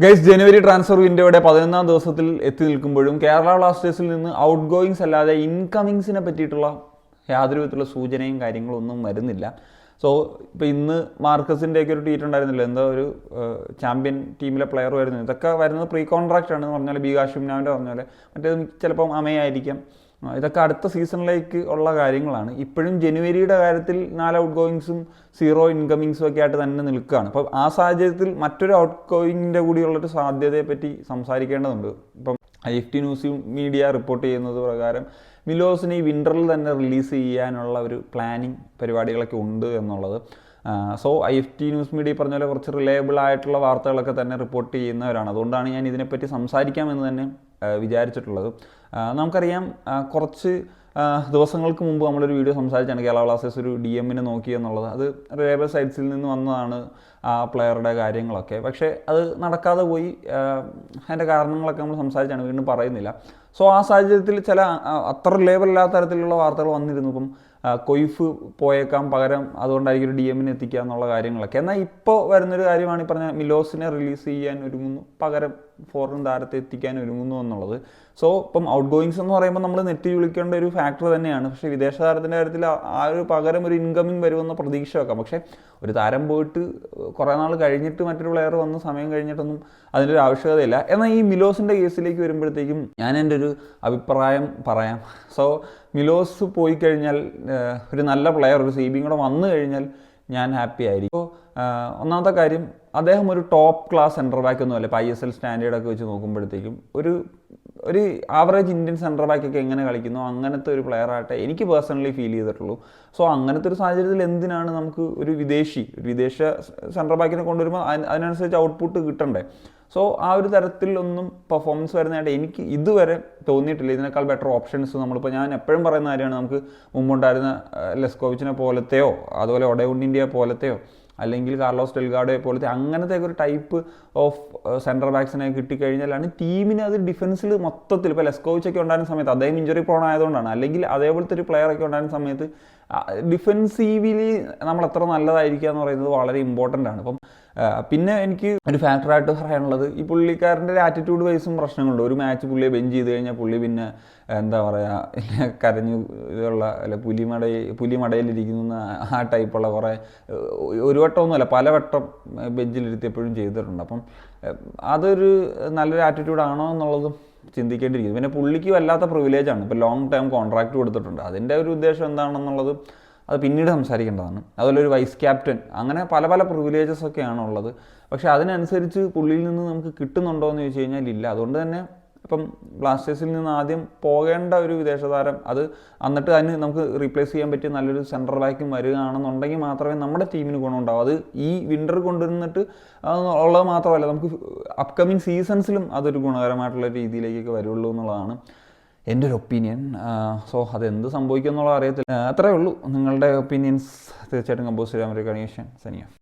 Guys, ജനുവരി transfer വിൻഡോയുടെ 11ാം ദിവസത്തിൽ എത്തി നിൽക്കുമ്പോഴും കേരള ബ്ലാസ്റ്റേഴ്സിൽ നിന്ന് ഔട്ട് ഗോയിങ്സ് അല്ലാതെ ഇൻകമിങ്സിനെ പറ്റിയിട്ടുള്ള യാതൊരു വിധത്തിലുള്ള സൂചനയും കാര്യങ്ങളൊന്നും വരുന്നില്ല. സോ ഇപ്പോൾ ഇന്ന് മാർക്കസിൻ്റെയൊക്കെ ഒരു ട്വീറ്റ് ഉണ്ടായിരുന്നില്ല, എന്തോ ഒരു ചാമ്പ്യൻ ടീമിലെ പ്ലെയർ വരുന്നത്. ഇതൊക്കെ വരുന്നത് പ്രീ കോൺട്രാക്റ്റ് ആണ് എന്ന് പറഞ്ഞാൽ ബി കാഷിംനാവിൻ്റെ പറഞ്ഞ പോലെ, മറ്റേത് ചിലപ്പം അമയായിരിക്കാം. ഇതൊക്കെ അടുത്ത സീസണിലേക്ക് ഉള്ള കാര്യങ്ങളാണ്. ഇപ്പോഴും ജനുവരിയുടെ കാര്യത്തിൽ 4 ഔട്ട് ഗോയിങ്സും 0 ഇൻകമിങ്സും ഒക്കെ ആയിട്ട് തന്നെ നിൽക്കുകയാണ്. അപ്പോൾ ആ സാഹചര്യത്തിൽ മറ്റൊരു ഔട്ട് ഗോയിങ്ങിൻ്റെ കൂടിയുള്ളൊരു സാധ്യതയെപ്പറ്റി സംസാരിക്കേണ്ടതുണ്ട്. ഇപ്പം IFT ന്യൂസ് മീഡിയ റിപ്പോർട്ട് ചെയ്യുന്നത് പ്രകാരം മിലോസിനെ ഈ വിൻ്ററിൽ തന്നെ റിലീസ് ചെയ്യാനുള്ള ഒരു പ്ലാനിങ് പരിപാടികളൊക്കെ ഉണ്ട് എന്നുള്ളത്. സോ IFT ന്യൂസ് മീഡിയ പറഞ്ഞ പോലെ കുറച്ച് റിലയബിൾ ആയിട്ടുള്ള വാർത്തകളൊക്കെ തന്നെ റിപ്പോർട്ട് ചെയ്യുന്നവരാണ്. അതുകൊണ്ടാണ് ഞാൻ ഇതിനെപ്പറ്റി സംസാരിക്കാമെന്ന് തന്നെ വിചാരിച്ചിട്ടുള്ളത്. നമുക്കറിയാം, കുറച്ച് ദിവസങ്ങൾക്ക് മുമ്പ് നമ്മളൊരു വീഡിയോ സംസാരിച്ചാണ് കേരള ബ്ലാസ്റ്റേഴ്സ് ഒരു DM-നെ നോക്കി എന്നുള്ളത്. അത് റിലയബിൾ സൈറ്റ്സിൽ നിന്ന് വന്നതാണ് ആ പ്ലെയറുടെ കാര്യങ്ങളൊക്കെ. പക്ഷേ അത് നടക്കാതെ പോയി. അതിൻ്റെ കാരണങ്ങളൊക്കെ നമ്മൾ സംസാരിച്ചാണ്, വീണ്ടും പറയുന്നില്ല. സോ ആ സാഹചര്യത്തിൽ ചില അത്ര റിലയബിൾ അല്ലാത്ത തരത്തിലുള്ള വാർത്തകൾ വന്നിരുന്നു. ഇപ്പം കൊയ്ഫ് പോയേക്കാം, പകരം അതുകൊണ്ടായിരിക്കും ഒരു DM-നെ എത്തിക്കുക എന്നുള്ള കാര്യങ്ങളൊക്കെ. എന്നാൽ ഇപ്പോൾ വരുന്നൊരു കാര്യമാണ് ഈ പറഞ്ഞ മിലോസിനെ റിലീസ് ചെയ്യാൻ ഒരുങ്ങുന്നു, പകരം ഫോറിൻ താരത്തെ എത്തിക്കാൻ ഒരുങ്ങുന്നു എന്നുള്ളത്. സോ ഇപ്പം ഔട്ട് ഗോയിങ്സ് എന്ന് പറയുമ്പോൾ നമ്മൾ നെറ്റി വിളിക്കേണ്ട ഒരു ഫാക്ടർ തന്നെയാണ്. പക്ഷേ വിദേശ താരത്തിൻ്റെ കാര്യത്തിൽ ആ ഒരു പകരം ഒരു ഇൻകമിങ് വരുമെന്ന പ്രതീക്ഷ വെക്കാം. പക്ഷേ ഒരു താരം പോയിട്ട് കുറേ നാൾ കഴിഞ്ഞിട്ട് മറ്റൊരു പ്ലെയർ വന്ന് സമയം കഴിഞ്ഞിട്ടൊന്നും അതിൻ്റെ ഒരു ആവശ്യകതയില്ല. എന്നാൽ ഈ മിലോസിൻ്റെ കേസിലേക്ക് വരുമ്പോഴത്തേക്കും ഞാൻ എൻ്റെ ഒരു അഭിപ്രായം പറയാം. സോ മിലോസ് പോയി കഴിഞ്ഞാൽ, ഒരു നല്ല പ്ലെയർ, ഒരു CB കൂടെ വന്നു കഴിഞ്ഞാൽ ഞാൻ ഹാപ്പി ആയിരിക്കും. അപ്പോൾ ഒന്നാമത്തെ കാര്യം, അദ്ദേഹം ഒരു ടോപ്പ് ക്ലാസ് സെൻറ്റർ ബാക്ക് ഒന്നും അല്ല. ഇപ്പോൾ ISL സ്റ്റാൻഡേർഡൊക്കെ വെച്ച് നോക്കുമ്പോഴത്തേക്കും ഒരു ആവറേജ് ഇന്ത്യൻ സെൻറ്റർ ബാക്കൊക്കെ എങ്ങനെ കളിക്കുന്നോ അങ്ങനത്തെ ഒരു പ്ലെയർ ആയിട്ട് എനിക്ക് പേഴ്സണലി ഫീൽ ചെയ്തിട്ടുള്ളൂ. സോ അങ്ങനത്തെ ഒരു സാഹചര്യത്തിൽ എന്തിനാണ് നമുക്ക് ഒരു വിദേശ സെൻറ്റർ ബാക്കിനെ കൊണ്ടുവരുമ്പോൾ അതിനനുസരിച്ച് ഔട്ട്പുട്ട് കിട്ടണ്ടേ? സോ ആ ഒരു തരത്തിലൊന്നും പെർഫോമൻസ് വരുന്നതായിട്ട് എനിക്ക് ഇതുവരെ തോന്നിയിട്ടില്ല. ഇതിനേക്കാൾ ബെറ്റർ ഓപ്ഷൻസ് നമ്മളിപ്പോൾ ഞാൻ എപ്പോഴും പറയുന്ന കാര്യമാണ്, നമുക്ക് മുമ്പുണ്ടായിരുന്ന ലെസ്കോവിച്ചിനെ പോലത്തെയോ അതുപോലെ ഒഡയുണ്ടിൻ്റെ പോലത്തെയോ അല്ലെങ്കിൽ കാർലോസ് ഡെൽഗാഡോയെ പോലത്തെ അങ്ങനത്തെ ഒരു ടൈപ്പ് ഓഫ് സെൻറ്റർ ബാക്സിനെ കിട്ടിക്കഴിഞ്ഞാലാണ് ടീമിന് അത് ഡിഫൻസിൽ മൊത്തത്തിൽ, ഇപ്പോൾ ലെസ്കോവിച്ചൊക്കെ ഉണ്ടായിരുന്ന സമയത്ത് അദ്ദേഹം ഇഞ്ചുറി പ്രോൺ ആയതുകൊണ്ടാണ്, അല്ലെങ്കിൽ അതേപോലത്തെ ഒരു പ്ലെയറൊക്കെ ഉണ്ടായിരുന്ന സമയത്ത് ഡിഫെൻസീവ്ലി നമ്മൾ എത്ര നല്ലതായിരിക്കുക എന്ന് പറയുന്നത് വളരെ ഇമ്പോർട്ടൻ്റ് ആണ്. അപ്പം പിന്നെ എനിക്ക് ഒരു ഫാക്ടറായിട്ട് പറയാനുള്ളത്, ഈ പുള്ളിക്കാരൻ്റെ ഒരു ആറ്റിറ്റ്യൂഡ് വൈസും പ്രശ്നങ്ങളുണ്ട്. ഒരു മാച്ച് പുള്ളിയെ ബെഞ്ച് ചെയ്ത് കഴിഞ്ഞാൽ പുള്ളി പിന്നെ എന്താ പറയുക, കരഞ്ഞു ഇതുള്ള അല്ല പുലിമടയിലിരിക്കുന്ന ആ ടൈപ്പുള്ള കുറേ, ഒരു വട്ടമൊന്നുമല്ല പല വട്ടം ബെഞ്ചിലിരുത്തിയപ്പോഴും ചെയ്തിട്ടുണ്ട്. അപ്പം അതൊരു നല്ലൊരു ആറ്റിറ്റ്യൂഡാണോ എന്നുള്ളതും ചിന്തിക്കേണ്ടിയിരിക്കുന്നു. പിന്നെ പുള്ളിക്ക് വല്ലാത്ത പ്രിവിലേജാണ്. ഇപ്പോൾ ലോങ് ടേം കോൺട്രാക്റ്റ് കൊടുത്തിട്ടുണ്ട്. അതിൻ്റെ ഒരു ഉദ്ദേശം എന്താണെന്നുള്ളത് അത് പിന്നീട് സംസാരിക്കേണ്ടതാണ്. അതുപോലെ ഒരു വൈസ് ക്യാപ്റ്റൻ, അങ്ങനെ പല പല പ്രിവിലേജസ് ഒക്കെയാണ് ഉള്ളത്. പക്ഷേ അതിനനുസരിച്ച് പുള്ളിയിൽ നിന്ന് നമുക്ക് കിട്ടുന്നുണ്ടോ എന്ന് ചോദിച്ചു കഴിഞ്ഞാൽ ഇല്ല. അതുകൊണ്ട് തന്നെ ഇപ്പം ബ്ലാസ്റ്റേഴ്സിൽ നിന്ന് ആദ്യം പോകേണ്ട ഒരു വിദേശ താരം, അത് എന്നിട്ട് അതിന് നമുക്ക് റീപ്ലേസ് ചെയ്യാൻ പറ്റിയ നല്ലൊരു സെൻറ്റർ ബാക്കും വരികയാണെന്നുണ്ടെങ്കിൽ മാത്രമേ നമ്മുടെ ടീമിന് ഗുണമുണ്ടാവും. അത് ഈ വിൻ്റർ കൊണ്ടുവന്നിട്ട് ഉള്ളത് മാത്രമല്ല, നമുക്ക് അപ്കമിങ് സീസൺസിലും അതൊരു ഗുണകരമായിട്ടുള്ള രീതിയിലേക്കൊക്കെ വരുള്ളൂ എന്നുള്ളതാണ് എൻ്റെ ഒരു ഒപ്പീനിയൻ. സോ അതെന്ത് സംഭവിക്കും എന്നുള്ളത് അറിയത്തില്ല. അത്രയേ ഉള്ളൂ. നിങ്ങളുടെ ഒപ്പീനിയൻസ് തീർച്ചയായിട്ടും കമ്പോസ് ചെയ്യാൻ പറ്റുക. സനിയ.